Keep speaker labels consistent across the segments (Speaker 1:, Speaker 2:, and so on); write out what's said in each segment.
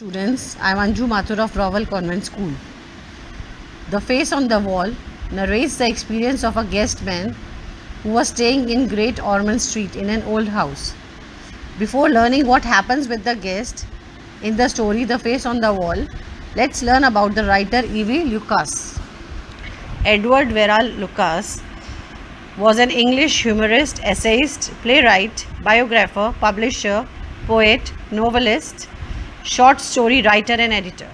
Speaker 1: Students, I'm Anju Mathur of Rowell Convent School. The Face on the Wall narrates the experience of a guest man who was staying in Great Ormond Street in an old house. Before learning what happens with the guest in the story The Face on the Wall, let's learn about the writer E.V. Lucas. Edward Verall Lucas was an English humorist, essayist, playwright, biographer, publisher, poet, novelist, short story writer and editor.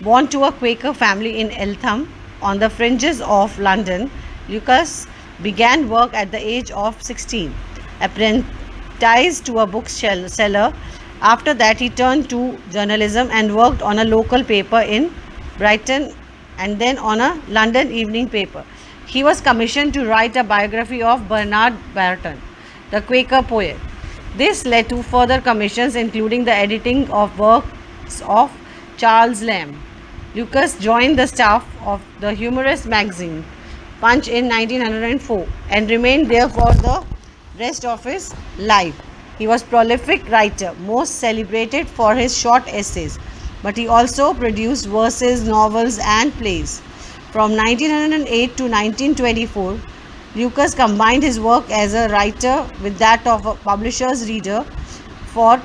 Speaker 1: Born to a Quaker family in Eltham on the fringes of London, Lucas began work at the age of 16, apprenticed to a bookseller. After that, he turned to journalism and worked on a local paper in Brighton and then on a London evening paper. He was commissioned to write a biography of Bernard Barton, the Quaker poet. This led to further commissions, including the editing of works of Charles Lamb. Lucas joined the staff of the humorous magazine Punch in 1904 and remained there for the rest of his life. He was a prolific writer, most celebrated for his short essays, but he also produced verses, novels, and plays. From 1908 to 1924, Lucas combined his work as a writer with that of a publisher's reader for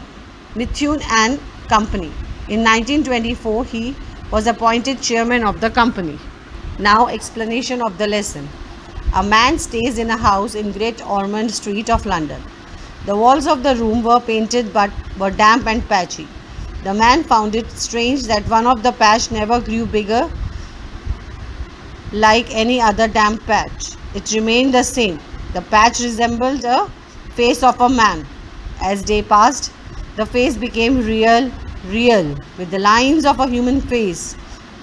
Speaker 1: Mithun and Company. In 1924, he was appointed chairman of the company. Now, explanation of the lesson. A man stays in a house in Great Ormond Street of London. The walls of the room were painted but were damp and patchy. The man found it strange that one of the patch never grew bigger like any other damp patch. It remained the same. The patch resembled a face of a man. As day passed, the face became real, with the lines of a human face,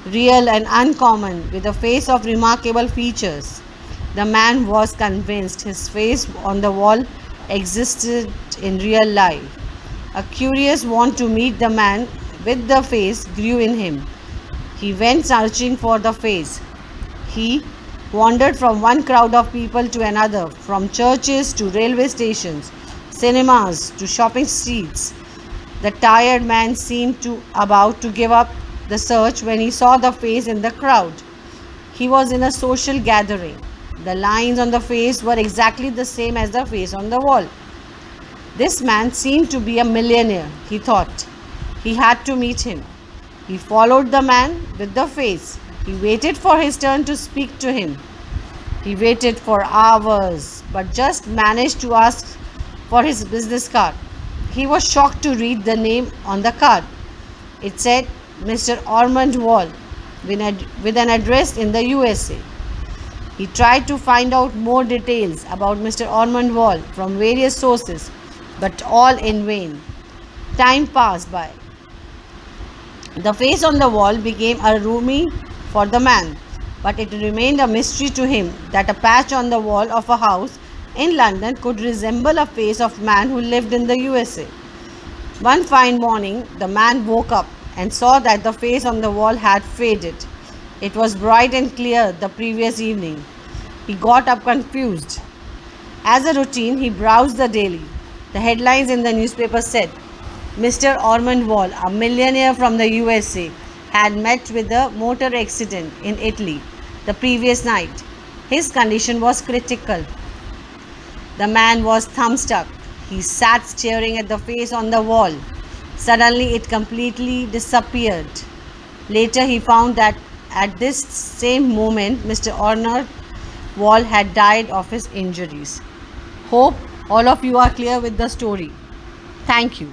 Speaker 1: real and uncommon, with a face of remarkable features. The man was convinced his face on the wall existed in real life. A curious want to meet the man with the face grew in him. He went searching for the face. He wandered from one crowd of people to another, from churches to railway stations, cinemas to shopping streets. The tired man seemed about to give up the search when he saw the face in the crowd. He was in a social gathering. The lines on the face were exactly the same as the face on the wall. This man seemed to be a millionaire, he thought. He had to meet him. He followed the man with the face. He waited for his turn to speak to him. He waited for hours, but just managed to ask for his business card. He was shocked to read the name on the card. It said Mr. Ormond Wall with an address in the USA. He tried to find out more details about Mr. Ormond Wall from various sources, but all in vain. Time passed by. The face on the wall became a roomie for the man, but it remained a mystery to him that a patch on the wall of a house in London could resemble a face of a man who lived in the USA. One fine morning, the man woke up and saw that the face on the wall had faded. It was bright and clear the previous evening. He got up confused. As a routine, he browsed the daily. The headlines in the newspaper said, Mr. Ormond Wall, a millionaire from the USA, had met with a motor accident in Italy the previous night. His condition was critical. The man was thumbstruck. He sat staring at the face on the wall. Suddenly, it completely disappeared. Later, he found that at this same moment, Mr. Ormond Wall had died of his injuries. Hope all of you are clear with the story. Thank you.